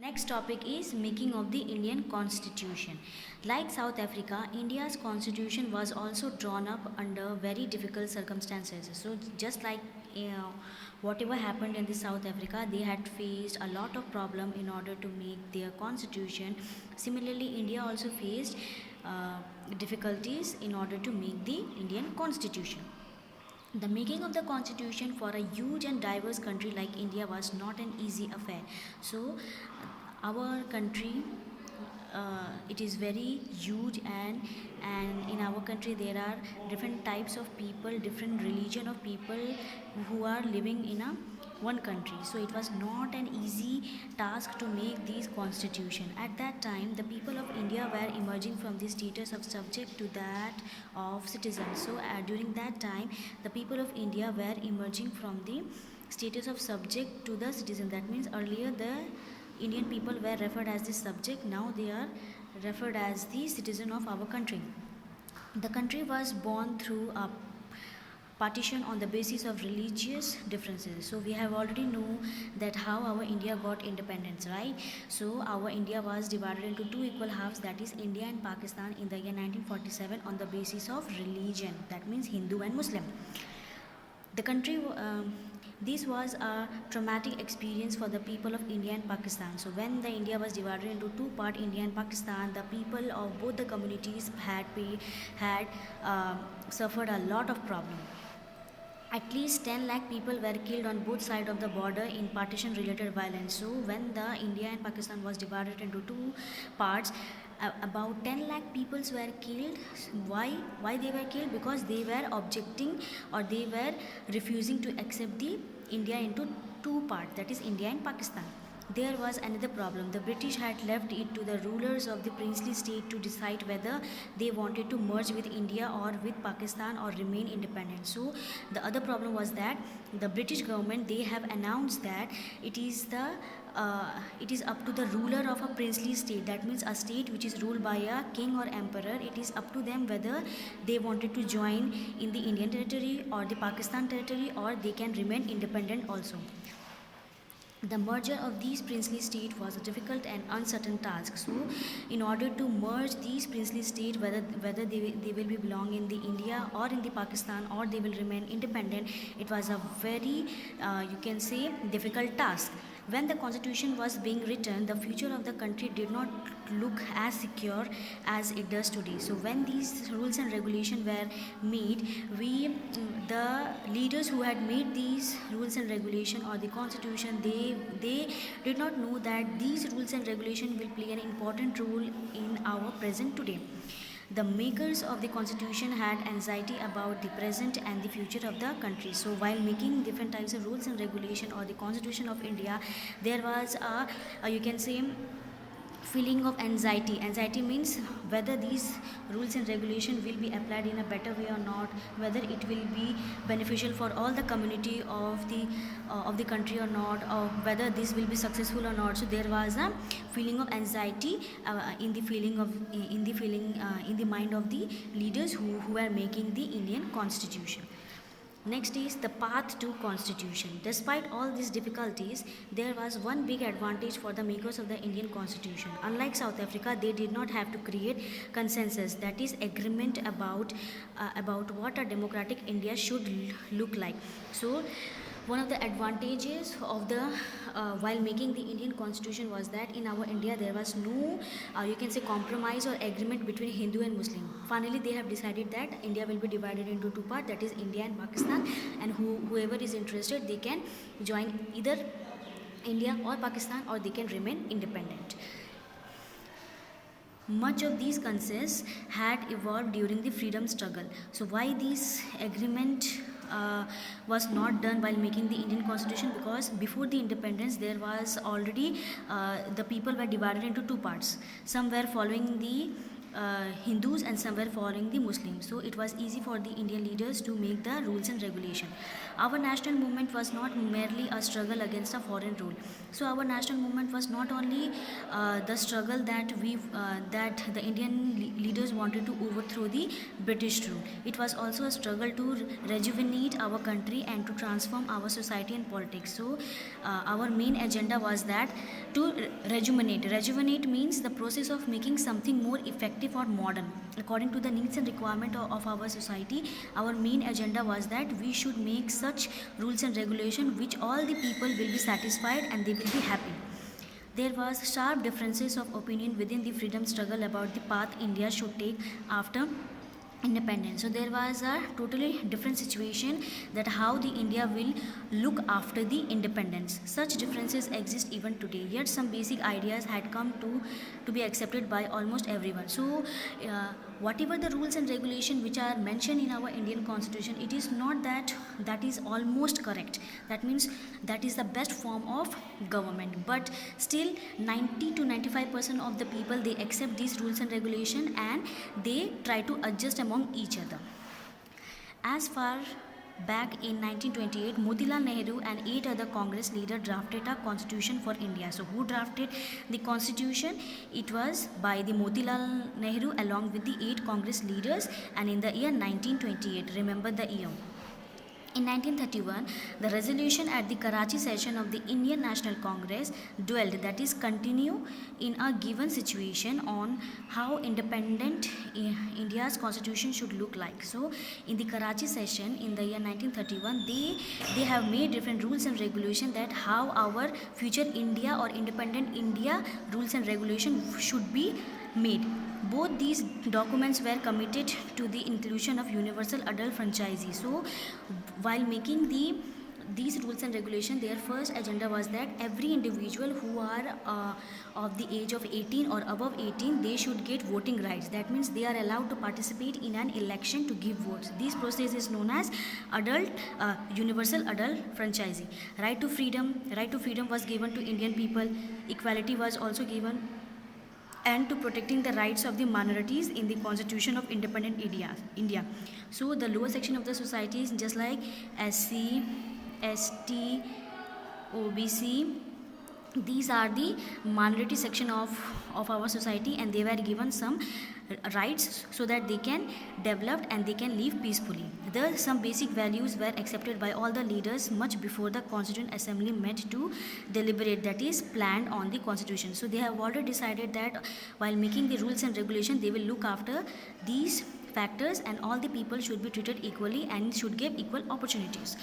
Next topic is making of the Indian Constitution. Like South Africa, India's constitution was also drawn up under very difficult circumstances. So just like whatever happened in the South Africa, they had faced a lot of problem in order to make their constitution. Similarly, India also faced uh, difficulties in order to make the Indian constitution. The making of the constitution for a huge and diverse country like India was not an easy affair. So, our country, it is very huge, and in our country there are different types of people, different religion of people who are living in a one country. So it was not an easy task to make these constitution. At that time, the people of India were emerging from the status of subject to that of citizens. So during that time, the people of India were emerging from the status of subject to the citizen. That means earlier the Indian people were referred as the subject, now they are referred as the citizen of our country. The country was born through a partition on the basis of religious differences. So we have already know that how our India got independence, right? So our India was divided into two equal halves, that is India and Pakistan, in the year 1947 on the basis of religion, that means Hindu and Muslim. The country, this was a traumatic experience for the people of India and Pakistan. So when the India was divided into two parts, India and Pakistan, the people of both the communities had suffered a lot of problem. At least 10 lakh people were killed on both sides of the border in partition related violence. So when the India and Pakistan was divided into two parts, about 10 lakh peoples were killed. Why they were killed? Because they were objecting, or they were refusing to accept the India into two parts, that is India and Pakistan. There was another problem. The British had left it to the rulers of the princely state to decide whether they wanted to merge with India or with Pakistan or remain independent. So the other problem was that the British government, they have announced that it is up to the ruler of a princely state, that means a state which is ruled by a king or emperor. It is up to them whether they wanted to join in the Indian territory or the Pakistan territory, or they can remain independent also. The merger of these princely states was a difficult and uncertain task. So, in order to merge these princely states, whether they will be belong in the India or in the Pakistan, or they will remain independent, it was a very, you can say, difficult task. When the constitution was being written, the future of the country did not look as secure as it does today. So when these rules and regulations were made, the leaders who had made these rules and regulations or the constitution, they did not know that these rules and regulations will play an important role in our present today. The makers of the constitution had anxiety about the present and the future of the country. So while making different types of rules and regulation or the constitution of India, there was a you can say, feeling of anxiety. Anxiety means whether these rules and regulation will be applied in a better way or not, whether it will be beneficial for all the community of the country or not, or whether this will be successful or not. So there was a feeling of anxiety in the mind of the leaders who were making the Indian constitution. Next is the path to constitution. Despite all these difficulties, there was one big advantage for the makers of the Indian constitution. Unlike South Africa, they did not have to create consensus, that is agreement about what a democratic India should look like. So one of the advantages of the while making the Indian constitution was that in our India there was no you can say compromise or agreement between Hindu and Muslim. Finally they have decided that India will be divided into two parts, that is India and Pakistan, and whoever is interested, they can join either India or Pakistan, or they can remain independent. Much of these consensus had evolved during the freedom struggle. So why this agreement was not done while making the Indian constitution? Because before the independence there was already the people were divided into two parts. Some were following the Hindus and some were following the Muslims. So it was easy for the Indian leaders to make the rules and regulation. Our national movement was not merely a struggle against a foreign rule. So our national movement was not only the struggle that the Indian leaders wanted to overthrow the British rule. It was also a struggle to rejuvenate our country and to transform our society and politics. So our main agenda was that to rejuvenate. Rejuvenate means the process of making something more effective or modern according to the needs and requirement of our society. Our main agenda was that we should make such rules and regulation which all the people will be satisfied and they will be happy. There was sharp differences of opinion within the freedom struggle about the path India should take after independence. So there was a totally different situation that how the India will look after the independence. Such differences exist even today, yet some basic ideas had come to be accepted by almost everyone. So whatever the rules and regulation which are mentioned in our Indian constitution, it is not that is almost correct, that means that is the best form of government, but still 90 to 95% of the people, they accept these rules and regulation and they try to adjust among each other. As far back in 1928, Motilal Nehru and 8 other Congress leaders drafted a constitution for India. So who drafted the constitution? It was by the Motilal Nehru along with the 8 Congress leaders, and in the year 1928, remember the year. In 1931, the resolution at the Karachi session of the Indian National Congress dwelled, that is, continue in a given situation on how independent India's constitution should look like. So, in the Karachi session in the year 1931, they have made different rules and regulations that how our future India or independent India rules and regulation should be made. Both these documents were committed to the inclusion of universal adult franchise. So, while making these rules and regulations, their first agenda was that every individual who are of the age of 18 or above 18, they should get voting rights. That means they are allowed to participate in an election to give votes. This process is known as universal adult franchise. Right to freedom was given to Indian people. Equality was also given, and to protecting the rights of the minorities in the constitution of independent India. So the lower section of the society is just like SC, ST, OBC. These are the minority section of our society, and they were given some rights so that they can develop and they can live peacefully. Some basic values were accepted by all the leaders much before the Constituent Assembly met to deliberate, that is, planned on the constitution. So they have already decided that while making the rules and regulations, they will look after these factors and all the people should be treated equally and should give equal opportunities.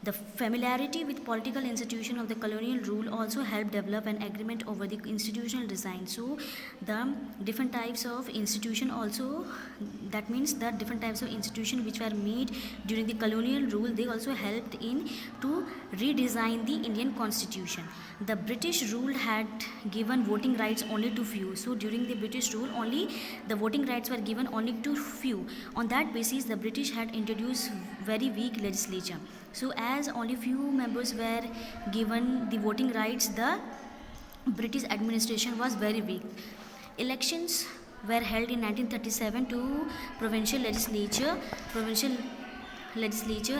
The familiarity with political institution of the colonial rule also helped develop an agreement over the institutional design. So the different types of institution also, that means the different types of institution which were made during the colonial rule, they also helped in to redesign the Indian constitution. The British rule had given voting rights only to few. So during the British rule, only the voting rights were given only to few. On that basis, the British had introduced very weak legislature. So as only few members were given the voting rights, the British administration was very weak. Elections were held in 1937 to provincial legislature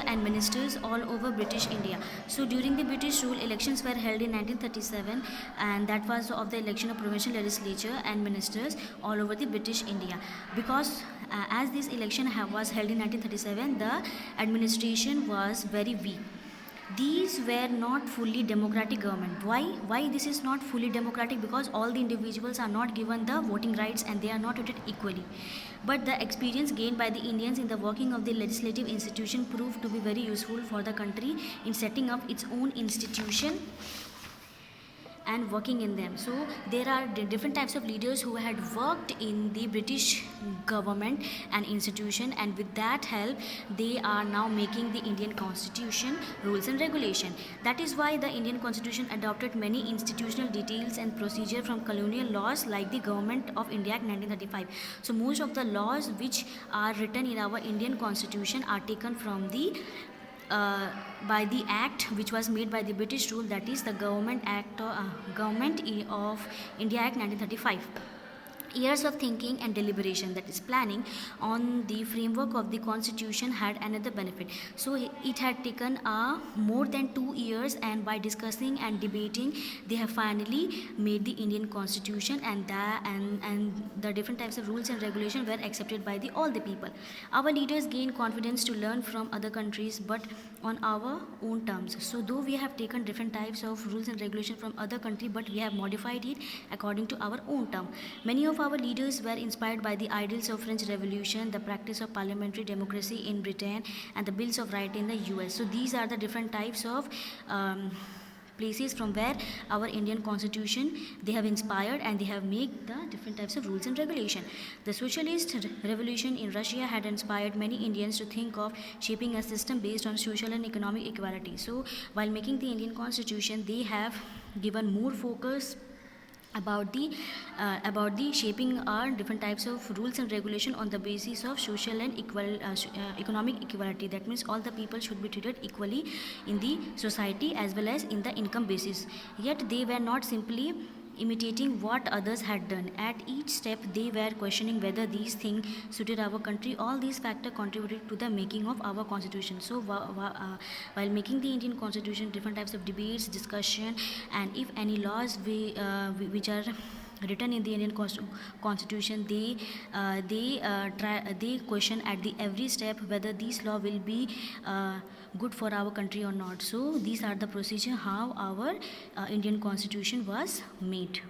and ministers all over British India. So during the British rule, elections were held in 1937, and that was of the election of provincial legislature and ministers all over the British India. Because as this election was held in 1937, the administration was very weak. These were not fully democratic government. Why this is not fully democratic? Because all the individuals are not given the voting rights and they are not treated equally. But the experience gained by the Indians in the working of the legislative institution proved to be very useful for the country in setting up its own institution and working in them. So there are different types of leaders who had worked in the British government and institution, and with that help they are now making the Indian constitution rules and regulation. That is why the Indian constitution adopted many institutional details and procedure from colonial laws like the Government of India Act 1935. So most of the laws which are written in our Indian constitution are taken from the by the act which was made by the British rule, that is the Government of India Act 1935. Years of thinking and deliberation, that is planning on the framework of the constitution, had another benefit. So it had taken more than 2 years, and by discussing and debating, they have finally made the Indian constitution, and the different types of rules and regulation were accepted by the all the people. Our leaders gained confidence to learn from other countries, but on our own terms. So though we have taken different types of rules and regulation from other country, but we have modified it according to our own term. Many of our leaders were inspired by the ideals of French Revolution, the practice of parliamentary democracy in Britain, and the Bills of Rights in the US. So these are the different types of places from where our Indian constitution they have inspired, and they have made the different types of rules and regulation. The socialist revolution in Russia had inspired many Indians to think of shaping a system based on social and economic equality. So while making the Indian constitution, they have given more focus about the shaping our different types of rules and regulation on the basis of social and economic equality. That means all the people should be treated equally in the society as well as in the income basis. Yet they were not simply imitating what others had done. At each step, they were questioning whether these things suited our country. All these factors contributed to the making of our constitution. So, while making the Indian constitution, different types of debates, discussion, and if any laws which are written in the Indian constitution, they question at the every step whether this law will be good for our country or not. So these are the procedure how our Indian constitution was made.